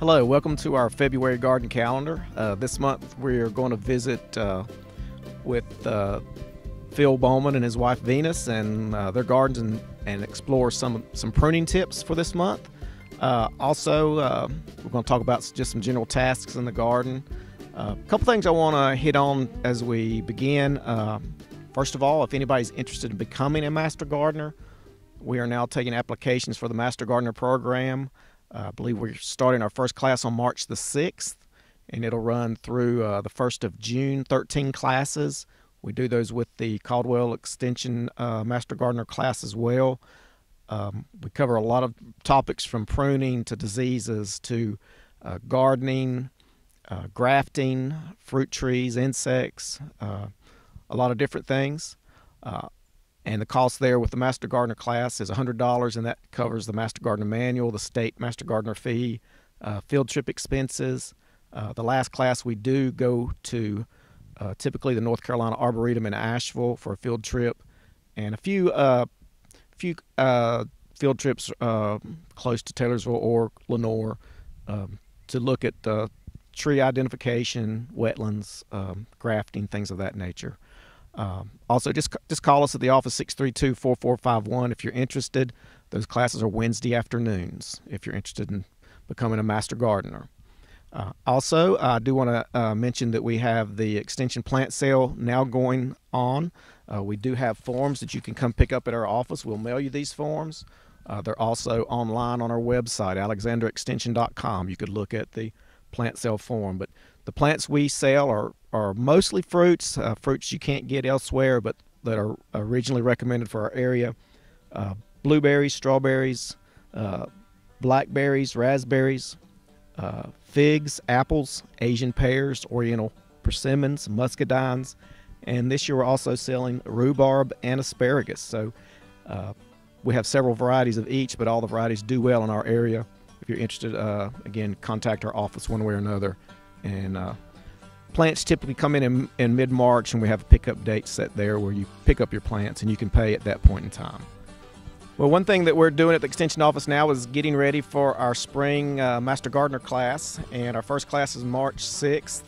Hello, welcome to our February garden calendar. This month we're going to visit with Phil Bowman and his wife Venus and their gardens and explore some pruning tips for this month. Also, we're going to talk about just some general tasks in the garden. A couple things I want to hit on as we begin. First of all, if anybody's interested in becoming a Master Gardener, we are now taking applications for the Master Gardener program. I believe we're starting our first class on March the 6th, and it'll run through the 1st of June, 13 classes. We do those with the Caldwell Extension Master Gardener class as well. We cover a lot of topics from pruning to diseases to gardening, grafting, fruit trees, insects, a lot of different things. And the cost there with the Master Gardener class is $100, and that covers the Master Gardener manual, the state Master Gardener fee, field trip expenses. The last class we do go to typically the North Carolina Arboretum in Asheville for a field trip, and a few field trips close to Taylorsville or Lenoir to look at tree identification, wetlands, grafting, things of that nature. Also, just call us at the office 632-4451 if you're interested. Those classes are Wednesday afternoons if you're interested in becoming a Master Gardener. Also, I do want to mention that we have the Extension plant sale now going on. We do have forms that you can come pick up at our office. We'll mail you these forms. They're also online on our website, alexanderextension.com. You could look at the plant sale form. But the plants we sell are mostly fruits, fruits you can't get elsewhere, but that are originally recommended for our area. Blueberries, strawberries, blackberries, raspberries, figs, apples, Asian pears, oriental persimmons, muscadines, and this year we're also selling rhubarb and asparagus. So we have several varieties of each, but all the varieties do well in our area. If you're interested, again, contact our office one way or another. And plants typically come in mid-March, and we have a pickup date set there where you pick up your plants and you can pay at that point in time. Well, one thing that we're doing at the Extension office now is getting ready for our spring Master Gardener class, and our first class is March 6th.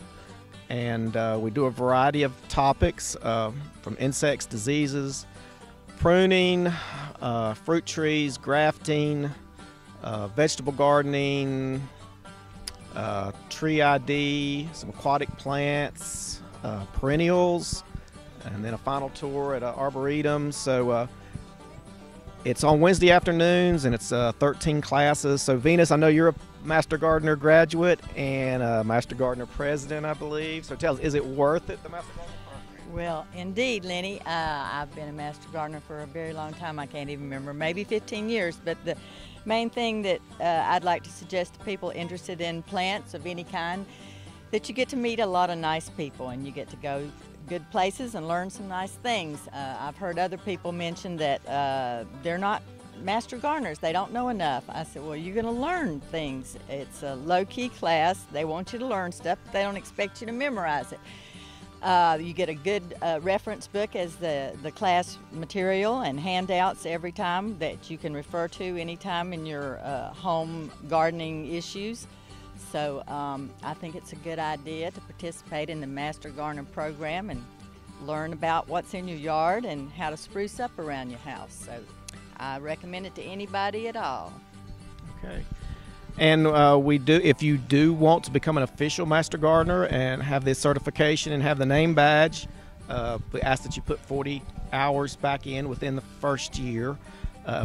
And we do a variety of topics from insects, diseases, pruning, fruit trees, grafting, vegetable gardening, tree ID, some aquatic plants, perennials, and then a final tour at an arboretum. So it's on Wednesday afternoons, and it's 13 classes. So Venus, I know you're a Master Gardener graduate and a Master Gardener president, I believe. So tell us, is it worth it, the Master Gardener program? Well, indeed, Lenny. I've been a Master Gardener for a very long time. I can't even remember, maybe 15 years. But the main thing that I'd like to suggest to people interested in plants of any kind, that you get to meet a lot of nice people and you get to go good places and learn some nice things. I've heard other people mention that they're not Master Gardeners, they don't know enough. I said, well, you're going to learn things. It's a low-key class. They want you to learn stuff, but they don't expect you to memorize it. You get a good reference book as the class material and handouts every time that you can refer to anytime in your home gardening issues. So I think it's a good idea to participate in the Master Gardener program and learn about what's in your yard and how to spruce up around your house. So I recommend it to anybody at all. Okay. And we do, if you do want to become an official Master Gardener and have this certification and have the name badge, we ask that you put 40 hours back in within the first year.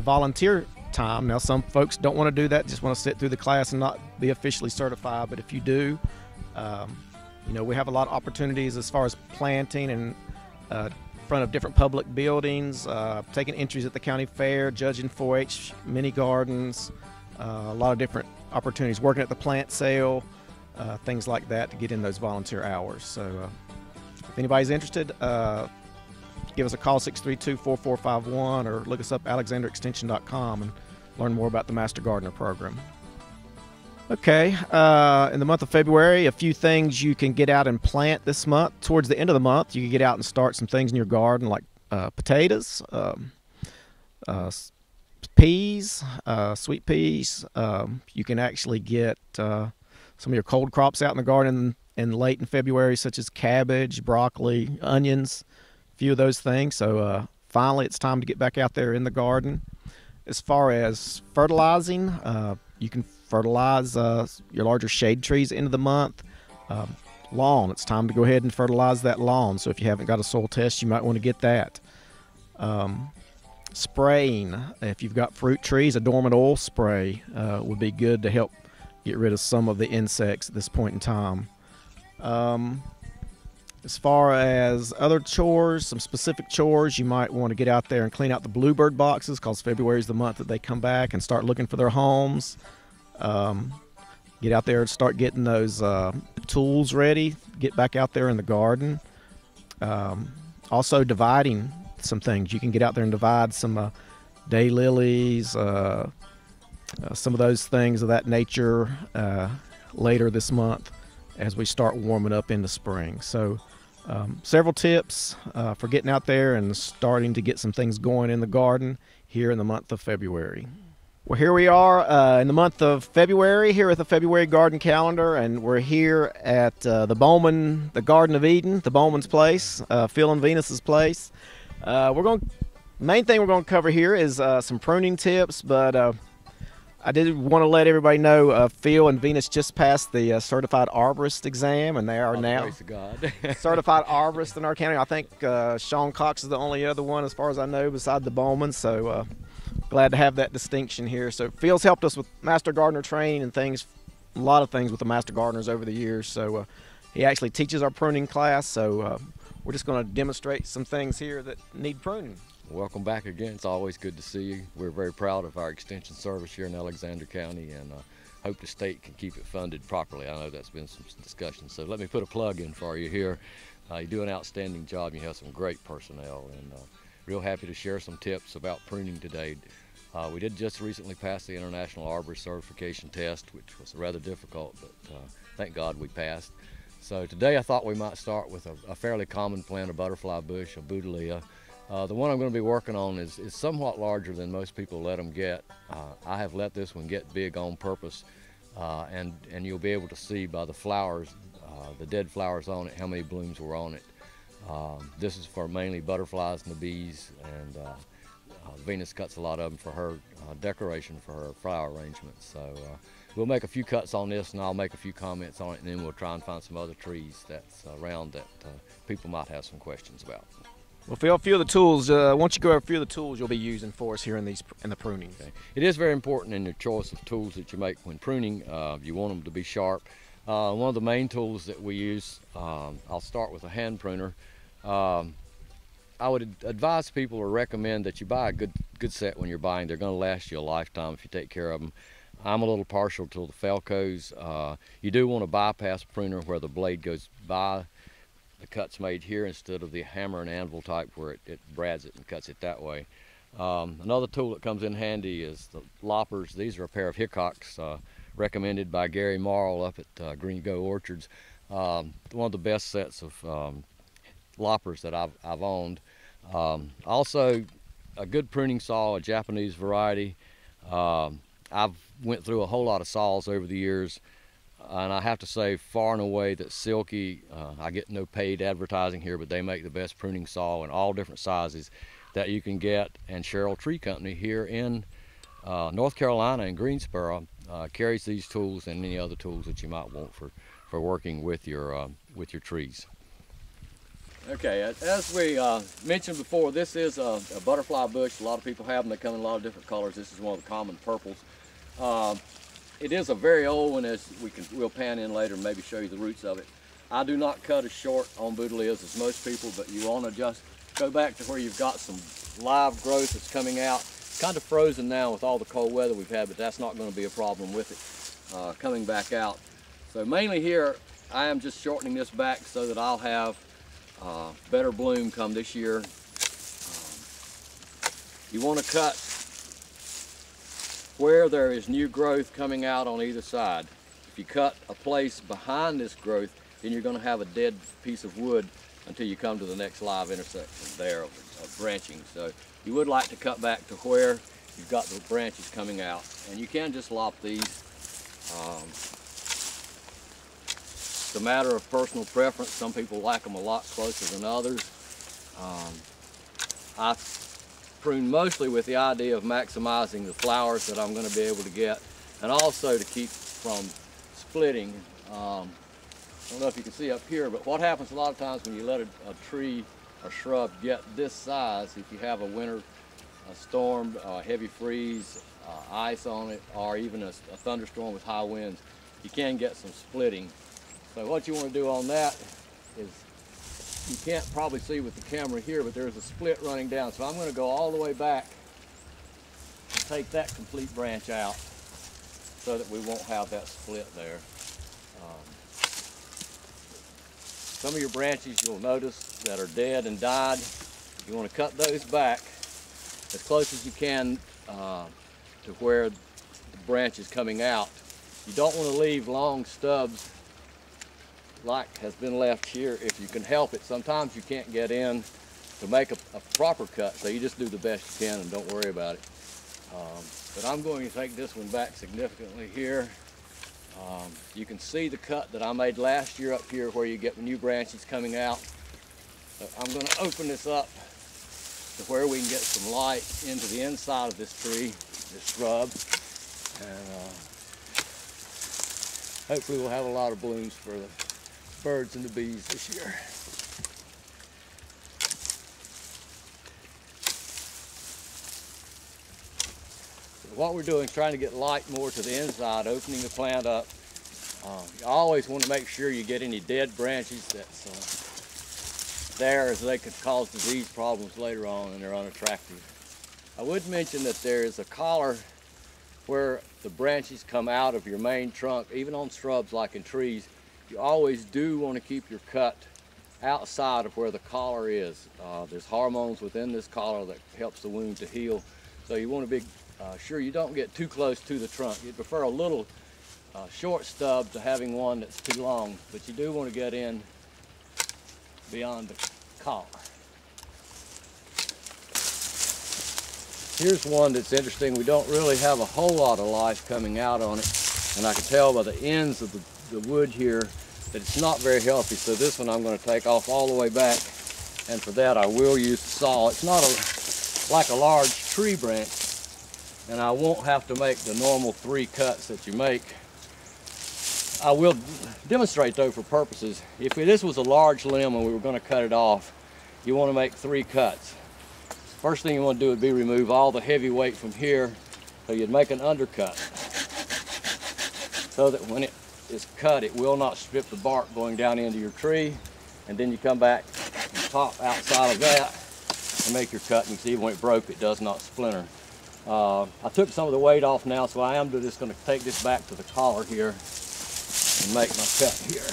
Volunteer time. Now, some folks don't want to do that, just want to sit through the class and not be officially certified. But if you do, we have a lot of opportunities as far as planting and in front of different public buildings, taking entries at the county fair, judging 4-H mini gardens, a lot of different opportunities, working at the plant sale, things like that to get in those volunteer hours. So if anybody's interested, give us a call, 632-4451, or look us up alexanderextension.com and learn more about the Master Gardener program. Okay, in the month of February, a few things you can get out and plant this month. Towards the end of the month, you can get out and start some things in your garden like potatoes, peas, sweet peas. You can actually get some of your cold crops out in the garden in late in February, such as cabbage, broccoli, onions, a few of those things. So finally, it's time to get back out there in the garden. As far as fertilizing, you can fertilize your larger shade trees into the month. Lawn, it's time to go ahead and fertilize that lawn. So if you haven't got a soil test, you might want to get that. Spraying, if you've got fruit trees, a dormant oil spray would be good to help get rid of some of the insects at this point in time. As far as other chores, some specific chores, you might want to get out there and clean out the bluebird boxes, because February is the month that they come back and start looking for their homes. Get out there and start getting those tools ready. Get back out there in the garden. Also dividing some things. You can get out there and divide some daylilies, some of those things of that nature later this month as we start warming up into spring. So several tips for getting out there and starting to get some things going in the garden here in the month of February. Well, here we are in the month of February, here at the February Garden Calendar, and we're here at the Bowman, the Garden of Eden, the Bowman's place, Phil and Venus's place. Main thing we're going to cover here is some pruning tips, but I did want to let everybody know Phil and Venus just passed the certified arborist exam, and they are now praise to God. certified arborists in our county. I think Sean Cox is the only other one, as far as I know, beside the Bowman. So glad to have that distinction here. So Phil's helped us with master gardener training and things, a lot of things with the master gardeners over the years. So he actually teaches our pruning class. So we're just going to demonstrate some things here that need pruning. Welcome back again. It's always good to see you. We're very proud of our extension service here in Alexander County, and hope the state can keep it funded properly. I know that's been some discussion. So let me put a plug in for you here. You do an outstanding job. You have some great personnel, and real happy to share some tips about pruning today. We did just recently pass the International Arborist Certification Test, which was rather difficult, but thank God we passed. So today I thought we might start with a fairly common plant, a butterfly bush, a Buddleia. The one I'm going to be working on is somewhat larger than most people let them get. I have let this one get big on purpose, and you'll be able to see by the flowers, the dead flowers on it, how many blooms were on it. This is for mainly butterflies and the bees, and Venus cuts a lot of them for her decoration for her flower arrangements. So we'll make a few cuts on this, and I'll make a few comments on it, and then we'll try and find some other trees that's around that people might have some questions about. Well, Phil, a few of the tools, once you go over a few of the tools you'll be using for us here in the pruning. Okay. It is very important in your choice of tools that you make when pruning. You want them to be sharp. One of the main tools that we use, I'll start with a hand pruner. I would advise people or recommend that you buy a good set when you're buying. They're going to last you a lifetime if you take care of them. I'm a little partial to the Felcos. You do want a bypass pruner where the blade goes by the cuts made here instead of the hammer and anvil type where it brads it and cuts it that way. Another tool that comes in handy is the loppers. These are a pair of Hickox recommended by Gary Morrill up at Green Go Orchards. One of the best sets of loppers that I've owned. Also a good pruning saw, a Japanese variety. I've went through a whole lot of saws over the years, and I have to say far and away that Silky, I get no paid advertising here, but they make the best pruning saw in all different sizes that you can get. And Sherrill Tree Company here in North Carolina in Greensboro carries these tools and any other tools that you might want for working with your trees. Okay, as we mentioned before, this is a butterfly bush. A lot of people have them. They come in a lot of different colors. This is one of the common purples. It is a very old one, as we'll pan in later and maybe show you the roots of it. I do not cut as short on Buddleias as most people, but you want to just go back to where you've got some live growth that's coming out. It's kind of frozen now with all the cold weather we've had, but that's not going to be a problem with it coming back out. So mainly here, I am just shortening this back so that I'll have better bloom come this year. You want to cut where there is new growth coming out on either side. If you cut a place behind this growth, then you're going to have a dead piece of wood until you come to the next live intersection there of branching. So you would like to cut back to where you've got the branches coming out, and you can just lop these. It's a matter of personal preference. Some people like them a lot closer than others. I prune mostly with the idea of maximizing the flowers that I'm going to be able to get, and also to keep from splitting. I don't know if you can see up here, but what happens a lot of times when you let a tree or shrub get this size, if you have a winter storm, heavy freeze, ice on it, or even a thunderstorm with high winds, you can get some splitting. So what you want to do on that is, you can't probably see with the camera here, but there's a split running down. So I'm going to go all the way back and take that complete branch out so that we won't have that split there. Some of your branches you'll notice that are dead and died. You want to cut those back as close as you can to where the branch is coming out. You don't want to leave long stubs like has been left here if you can help it. Sometimes you can't get in to make a proper cut, so you just do the best you can and don't worry about it. But I'm going to take this one back significantly here. You can see the cut that I made last year up here where you get new branches coming out. So I'm going to open this up to where we can get some light into the inside of this tree, this shrub, and hopefully we'll have a lot of blooms for the birds and the bees this year. So what we're doing is trying to get light more to the inside, opening the plant up. You always want to make sure you get any dead branches that's there, as they could cause disease problems later on and they're unattractive. I would mention that there is a collar where the branches come out of your main trunk, even on shrubs like in trees. You always do want to keep your cut outside of where the collar is. There's hormones within this collar that helps the wound to heal. So you want to be sure you don't get too close to the trunk. You'd prefer a little short stub to having one that's too long, but you do want to get in beyond the collar. Here's one that's interesting. We don't really have a whole lot of life coming out on it, and I can tell by the ends of the wood here that it's not very healthy. So this one I'm going to take off all the way back, and for that I will use the saw. It's not like a large tree branch, and I won't have to make the normal 3 cuts that you make. I will demonstrate though for purposes. If this was a large limb and we were going to cut it off, you want to make 3 cuts. First thing you want to do would be remove all the heavy weight from here, so you'd make an undercut so that when it is cut it will not strip the bark going down into your tree, and then you come back and pop outside of that and make your cut, and you see when it broke it does not splinter. I took some of the weight off now, so I am just going to take this back to the collar here and make my cut here.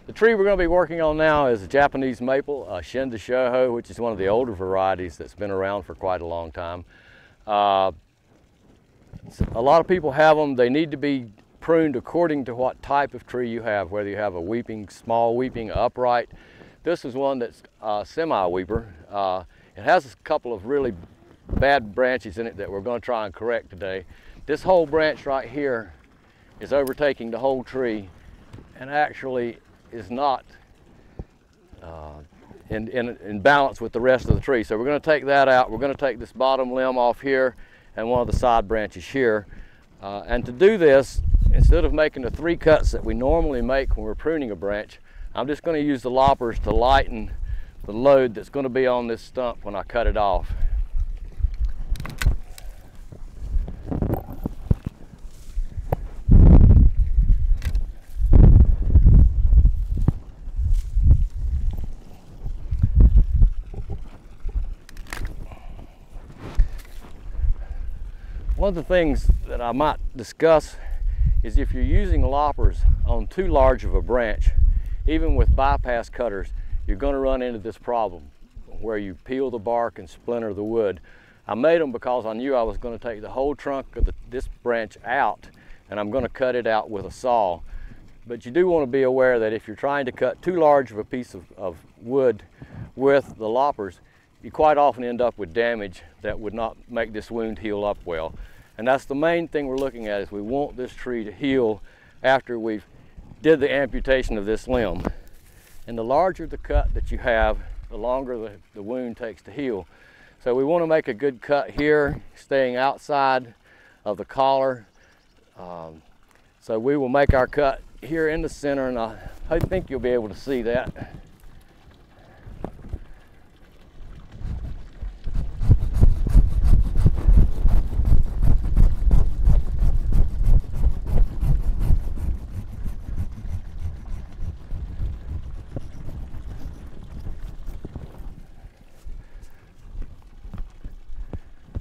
The tree we're going to be working on now is a Japanese maple, Shinda Shoho, which is one of the older varieties that's been around for quite a long time. A lot of people have them. They need to be pruned according to what type of tree you have, whether you have a weeping, small weeping, upright. This is one that's semi-weeper. It has a couple of really bad branches in it that we're going to try and correct today. This whole branch right here is overtaking the whole tree and actually is not in balance with the rest of the tree. So we're going to take that out. We're going to take this bottom limb off here and one of the side branches here. And to do this, instead of making the 3 cuts that we normally make when we're pruning a branch, I'm just going to use the loppers to lighten the load that's going to be on this stump when I cut it off. One of the things that I might discuss is if you're using loppers on too large of a branch, even with bypass cutters, you're going to run into this problem where you peel the bark and splinter the wood. I made them because I knew I was going to take the whole trunk of this branch out, and I'm going to cut it out with a saw. But you do want to be aware that if you're trying to cut too large of a piece of wood with the loppers, you quite often end up with damage that would not make this wound heal up well. And that's the main thing we're looking at, is we want this tree to heal after we've did the amputation of this limb. And the larger the cut that you have, the longer the wound takes to heal. So we want to make a good cut here, staying outside of the collar. So we will make our cut here in the center, and I think you'll be able to see that.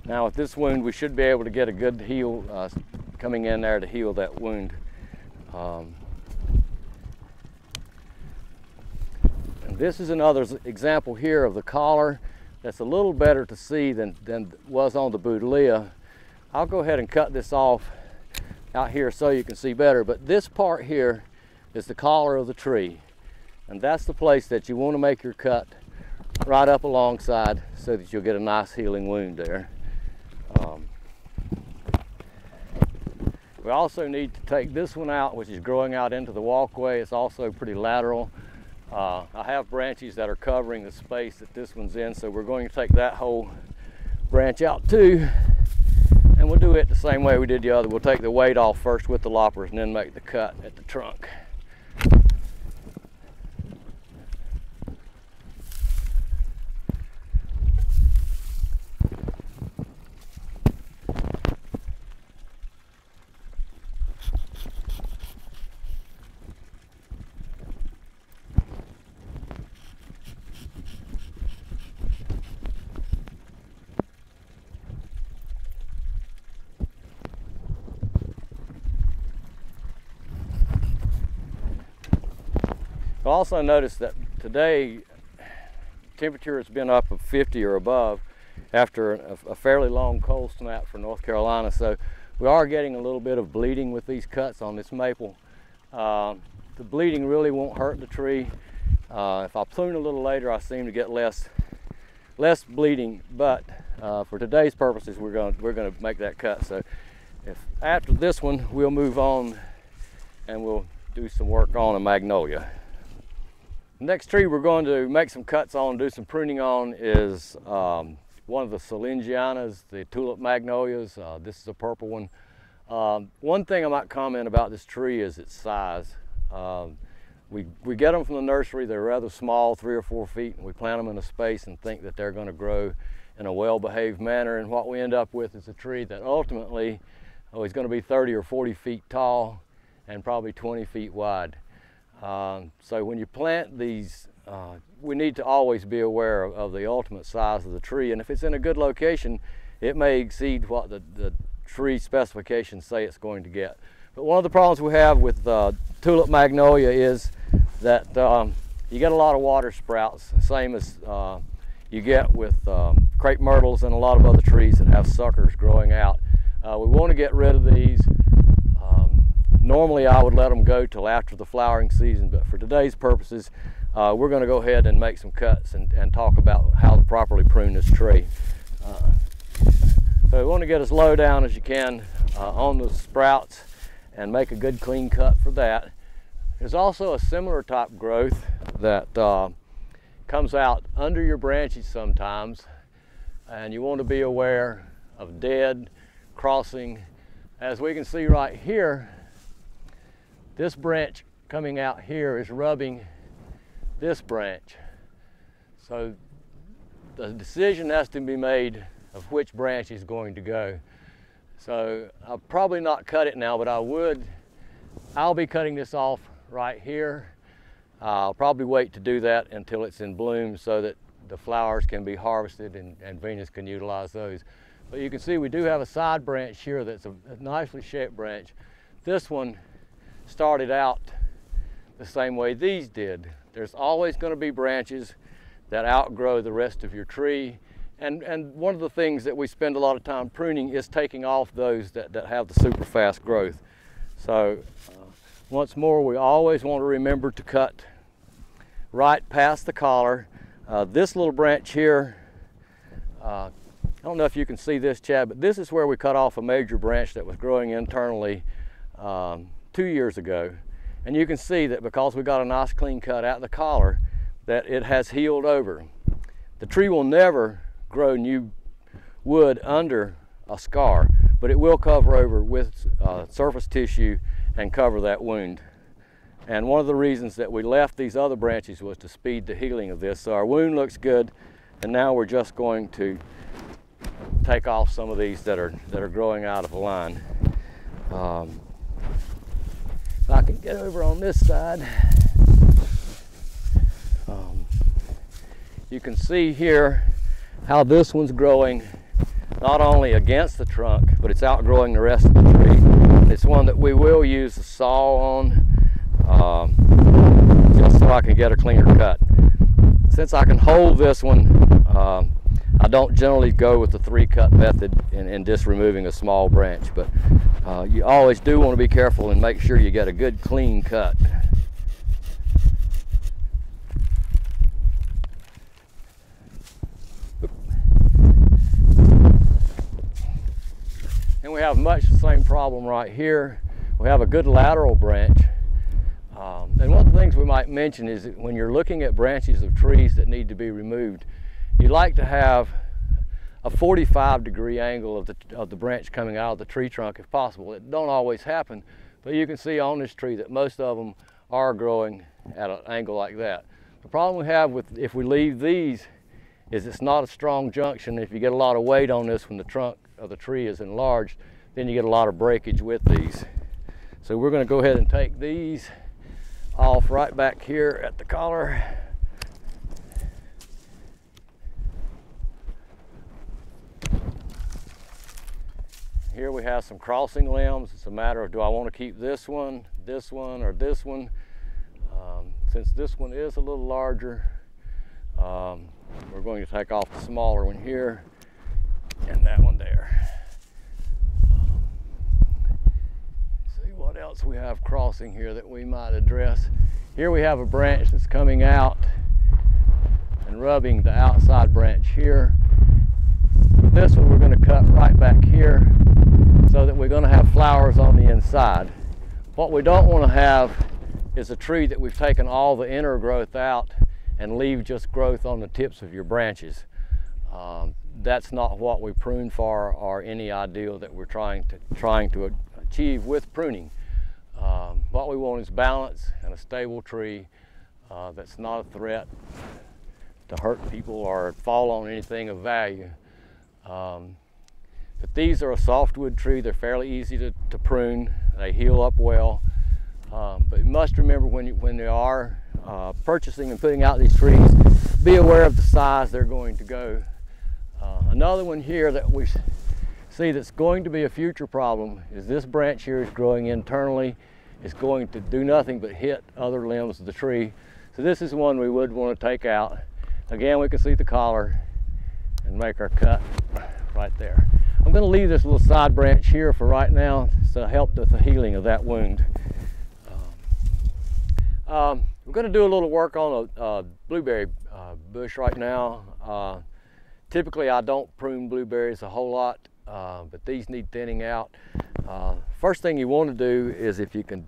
Now with this wound, we should be able to get a good heal coming in there to heal that wound. And this is another example here of the collar that's a little better to see than was on the Buddleia. I'll go ahead and cut this off out here so you can see better, but this part here is the collar of the tree. And that's the place that you want to make your cut, right up alongside, so that you'll get a nice healing wound there. We also need to take this one out, which is growing out into the walkway. It's also pretty lateral. I have branches that are covering the space that this one's in, so we're going to take that whole branch out too. And we'll do it the same way we did the other. We'll take the weight off first with the loppers and then make the cut at the trunk. I also noticed that today temperature has been up of 50 or above after a fairly long cold snap for North Carolina, so we are getting a little bit of bleeding with these cuts on this maple. The bleeding really won't hurt the tree. If I prune a little later, I seem to get less bleeding, but for today's purposes we're going to make that cut. So after this one we'll move on and we'll do some work on a magnolia. The next tree we're going to make some cuts on, do some pruning on, is one of the Solengianas, the tulip magnolias. This is a purple one. One thing I might comment about this tree is its size. We get them from the nursery. They're rather small, 3 or 4 feet, and we plant them in a space and think that they're going to grow in a well-behaved manner. And what we end up with is a tree that ultimately is going to be 30 or 40 feet tall and probably 20 feet wide. So when you plant these, we need to always be aware of the ultimate size of the tree, and if it's in a good location, it may exceed what the tree specifications say it's going to get. But one of the problems we have with tulip magnolia is that you get a lot of water sprouts, same as you get with crepe myrtles and a lot of other trees that have suckers growing out. We want to get rid of these. Normally I would let them go till after the flowering season, but for today's purposes, we're going to go ahead and make some cuts and talk about how to properly prune this tree. So we want to get as low down as you can on the sprouts and make a good clean cut for that. There's also a similar type growth that comes out under your branches sometimes, and you want to be aware of dead, crossing. As we can see right here, this branch coming out here is rubbing this branch. So the decision has to be made of which branch is going to go. So I'll probably not cut it now, but I'll be cutting this off right here. I'll probably wait to do that until it's in bloom so that the flowers can be harvested and Venus can utilize those. But you can see we do have a side branch here that's a nicely shaped branch. This one started out the same way these did. There's always going to be branches that outgrow the rest of your tree, and one of the things that we spend a lot of time pruning is taking off those that have the super fast growth. So Once more, we always want to remember to cut right past the collar. This little branch here, I don't know if you can see this, Chad, but this is where we cut off a major branch that was growing internally 2 years ago. And you can see that because we got a nice clean cut at the collar, that it has healed over. The tree will never grow new wood under a scar, but it will cover over with surface tissue and cover that wound. And one of the reasons that we left these other branches was to speed the healing of this. So our wound looks good, and now we're just going to take off some of these that are growing out of line. If I can get over on this side, you can see here how this one's growing not only against the trunk, but it's outgrowing the rest of the tree. It's one that we will use a saw on, just so I can get a cleaner cut. Since I can hold this one, I don't generally go with the 3-cut method in just removing a small branch, but you always do want to be careful and make sure you get a good clean cut. And we have much the same problem right here. We have a good lateral branch. And one of the things we might mention is that when you're looking at branches of trees that need to be removed, you like to have a 45-degree angle of the branch coming out of the tree trunk if possible. It don't always happen, but you can see on this tree that most of them are growing at an angle like that. The problem we have with if we leave these is it's not a strong junction. If you get a lot of weight on this when the trunk of the tree is enlarged, then you get a lot of breakage with these. So we're going to go ahead and take these off right back here at the collar. Here we have some crossing limbs. It's a matter of, do I want to keep this one, or this one? Since this one is a little larger, we're going to take off the smaller one here and that one there. See what else we have crossing here that we might address. Here we have a branch that's coming out and rubbing the outside branch here. This one we're going to cut right back here so that we're going to have flowers on the inside. What we don't want to have is a tree that we've taken all the inner growth out and leave just growth on the tips of your branches. That's not what we prune for or any ideal that we're trying to achieve with pruning. What we want is balance and a stable tree that's not a threat to hurt people or fall on anything of value. But these are a softwood tree. They're fairly easy to prune. They heal up well. But you must remember when you are purchasing and putting out these trees, be aware of the size they're going to go. Another one here that we see that's going to be a future problem is this branch here is growing internally. It's going to do nothing but hit other limbs of the tree. So this is one we would want to take out. Again, we can see the collar and make our cut right there. I'm going to leave this little side branch here for right now to help with the healing of that wound. We're going to do a little work on a blueberry bush right now. Typically I don't prune blueberries a whole lot, but these need thinning out. First thing you want to do is, if you can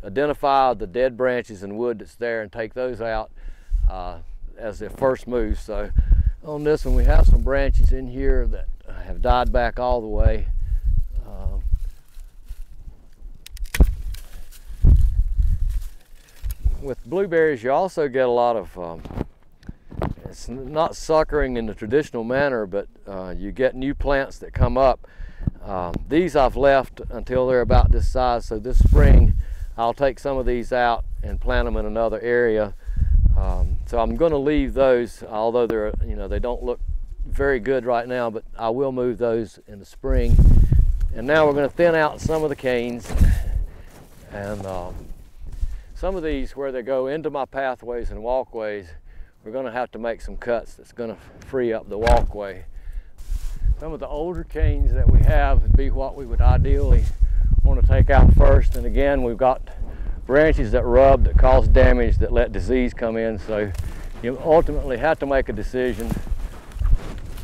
identify the dead branches and wood that's there and take those out as the first move. So on this one we have some branches in here that have died back all the way. With blueberries you also get a lot of, it's not suckering in the traditional manner, but you get new plants that come up. These I've left until they're about this size, so this spring I'll take some of these out and plant them in another area. So I'm going to leave those, although they're, they don't look very good right now, but I will move those in the spring. And now we're going to thin out some of the canes, and some of these where they go into my pathways and walkways, we're going to have to make some cuts that's going to free up the walkway. Some of the older canes that we have would be what we would ideally want to take out first. And again, we've got branches that rub, that cause damage, that let disease come in. So you ultimately have to make a decision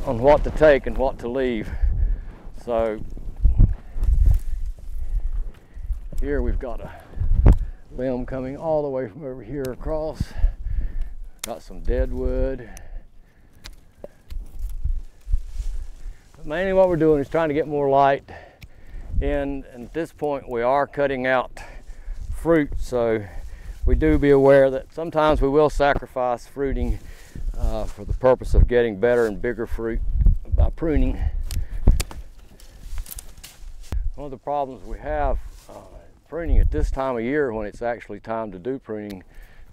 on what to take and what to leave. So here we've got a limb coming all the way from over here across. Got some dead wood. But mainly what we're doing is trying to get more light in, and at this point we are cutting out fruit, so we do be aware that sometimes we will sacrifice fruiting for the purpose of getting better and bigger fruit by pruning. One of the problems we have pruning at this time of year, when it's actually time to do pruning,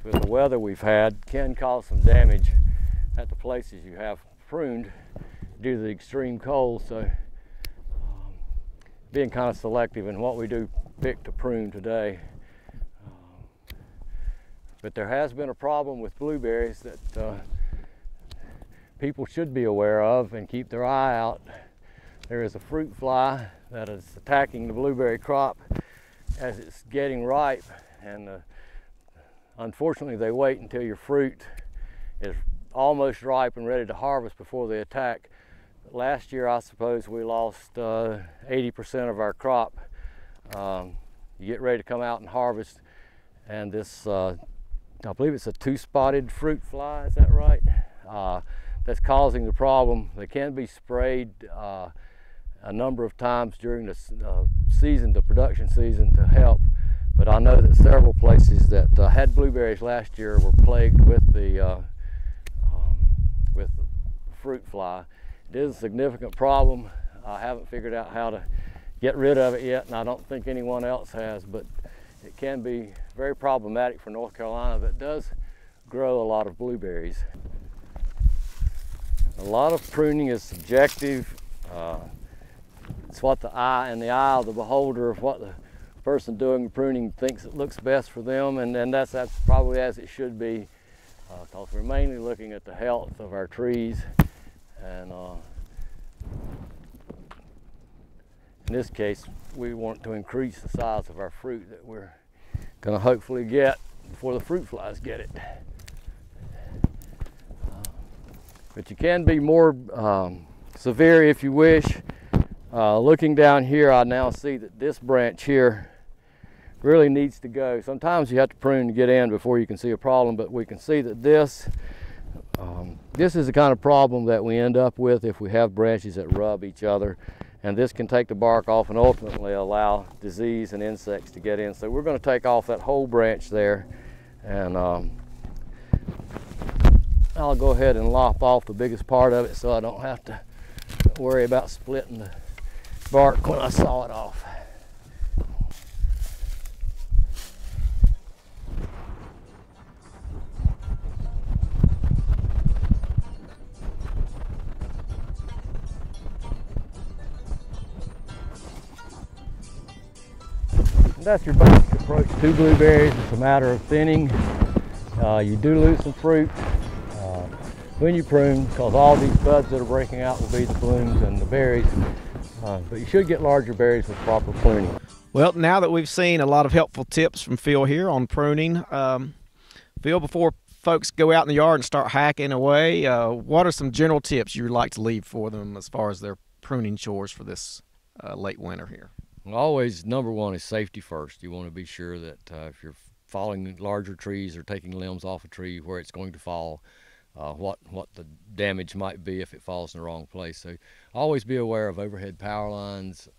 with the weather we've had, can cause some damage at the places you have pruned due to the extreme cold. So being kind of selective in what we do pick to prune today. But there has been a problem with blueberries that people should be aware of and keep their eye out. There is a fruit fly that is attacking the blueberry crop as it's getting ripe, and unfortunately they wait until your fruit is almost ripe and ready to harvest before they attack. Last year, I suppose we lost 80% of our crop. You get ready to come out and harvest, and this, I believe it's a two-spotted fruit fly, is that right? That's causing the problem. They can be sprayed a number of times during the season, the production season, to help. But I know that several places that had blueberries last year were plagued with the fruit fly. It is a significant problem. I haven't figured out how to get rid of it yet, and I don't think anyone else has, but it can be very problematic for North Carolina that does grow a lot of blueberries. A lot of pruning is subjective. It's what the eye of the beholder, of what the person doing the pruning thinks it looks best for them, and that's probably as it should be, because we're mainly looking at the health of our trees. And in this case, we want to increase the size of our fruit that we're going to hopefully get before the fruit flies get it. But you can be more severe if you wish. Looking down here, I now see that this branch here really needs to go. Sometimes you have to prune to get in before you can see a problem, but we can see that this is the kind of problem that we end up with if we have branches that rub each other, and this can take the bark off and ultimately allow disease and insects to get in. So we're going to take off that whole branch there, and I'll go ahead and lop off the biggest part of it so I don't have to worry about splitting the bark when I saw it off. That's your basic approach to blueberries. It's a matter of thinning. You do lose some fruit when you prune, because all these buds that are breaking out will be the blooms and the berries. But you should get larger berries with proper pruning. Well, now that we've seen a lot of helpful tips from Phil here on pruning, Phil, before folks go out in the yard and start hacking away, what are some general tips you'd like to leave for them as far as their pruning chores for this late winter here? Well, always, number one is safety first. You want to be sure that if you're falling larger trees or taking limbs off a tree, where it's going to fall, what the damage might be if it falls in the wrong place. So always be aware of overhead power lines,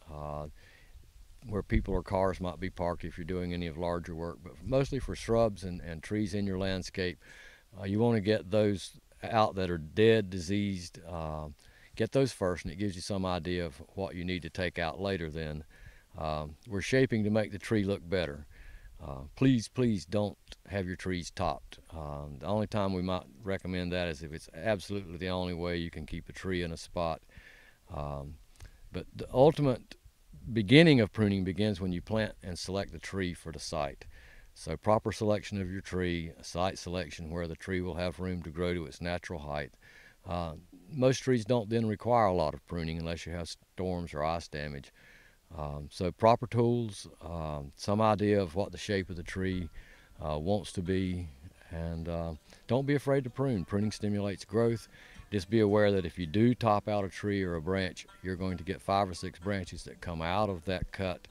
where people or cars might be parked if you're doing any of larger work. But mostly for shrubs and trees in your landscape, you want to get those out that are dead, diseased. Get those first, and it gives you some idea of what you need to take out later then. We're shaping to make the tree look better. Please don't have your trees topped. The only time we might recommend that is if it's absolutely the only way you can keep a tree in a spot. But the ultimate beginning of pruning begins when you plant and select the tree for the site. So proper selection of your tree, site selection where the tree will have room to grow to its natural height. Most trees don't then require a lot of pruning unless you have storms or ice damage. So proper tools, some idea of what the shape of the tree wants to be, and don't be afraid to prune. Pruning stimulates growth. Just be aware that if you do top out a tree or a branch, you're going to get 5 or 6 branches that come out of that cut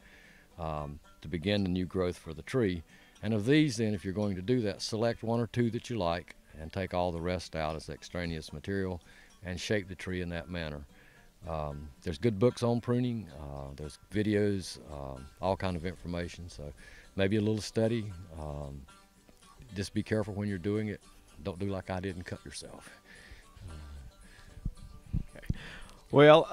to begin the new growth for the tree. And of these, then, if you're going to do that, select 1 or 2 that you like and take all the rest out as extraneous material and shape the tree in that manner. There's good books on pruning, there's videos, all kind of information, so maybe a little study. Just be careful when you're doing it. Don't do like I did and cut yourself. Well,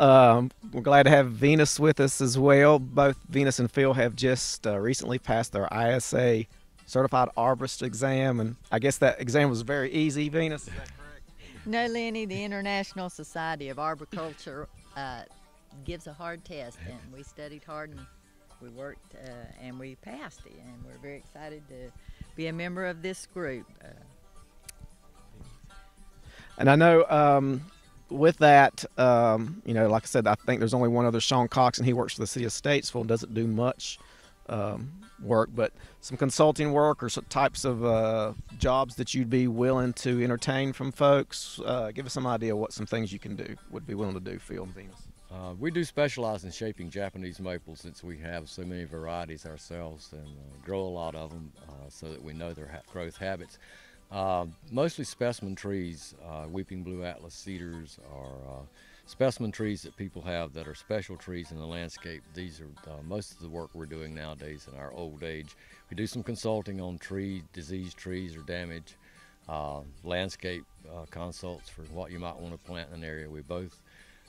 we're glad to have Venus with us as well. Both Venus and Phil have just recently passed their ISA Certified Arborist exam, and I guess that exam was very easy, Venus, is that correct? No, Lenny, the International Society of Arboriculture gives a hard test, and we studied hard and we worked and we passed it, and we're very excited to be a member of this group. And I know with that, you know, like I said, I think there's only one other, Sean Cox, and he works for the city of Statesville and doesn't do much work, but some consulting work or some types of jobs that you'd be willing to entertain from folks. Give us some idea what some things you can do, would be willing to do, Phil and Venus. We do specialize in shaping Japanese maples, since we have so many varieties ourselves and grow a lot of them so that we know their growth habits. Mostly specimen trees, weeping blue Atlas cedars, or specimen trees that people have that are special trees in the landscape. These are most of the work we're doing nowadays in our old age. We do some consulting on diseased trees or damage, landscape consults for what you might want to plant in an area. We both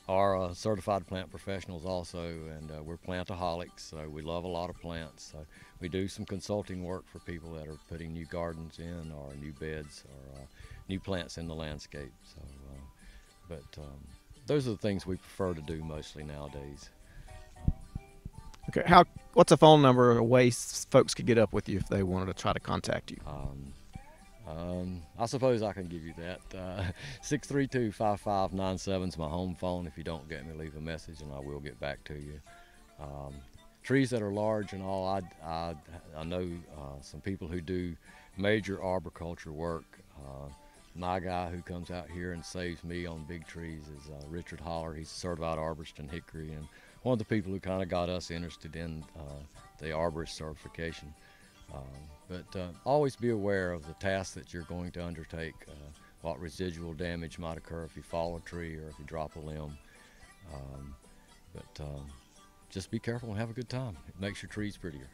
are certified plant professionals also, and we're plantaholics, so we love a lot of plants. So we do some consulting work for people that are putting new gardens in, or new beds, or new plants in the landscape. So, those are the things we prefer to do mostly nowadays. Okay, what's a phone number or a way folks could get up with you if they wanted to try to contact you? I suppose I can give you that. 632-5597 is my home phone. If you don't get me, leave a message and I will get back to you. Trees that are large and all, I know some people who do major arboriculture work. My guy who comes out here and saves me on big trees is Richard Holler. He's a certified arborist in hickory, and one of the people who kind of got us interested in the arborist certification. But always be aware of the task that you're going to undertake, what residual damage might occur if you fall a tree or if you drop a limb. Just be careful and have a good time. It makes your trees prettier.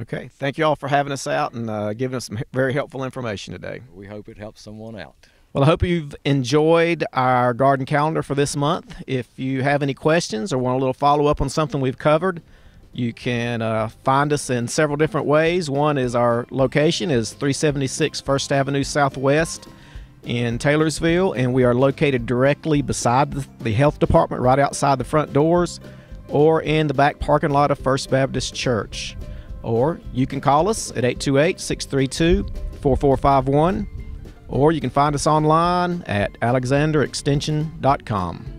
Okay, thank you all for having us out and giving us some very helpful information today. We hope it helps someone out. Well, I hope you've enjoyed our garden calendar for this month. If you have any questions or want a little follow-up on something we've covered, you can find us in several different ways. One is our location is 376 First Avenue Southwest in Taylorsville, and we are located directly beside the health department, right outside the front doors, or in the back parking lot of First Baptist Church. Or you can call us at 828-632-4451, or you can find us online at alexanderextension.com.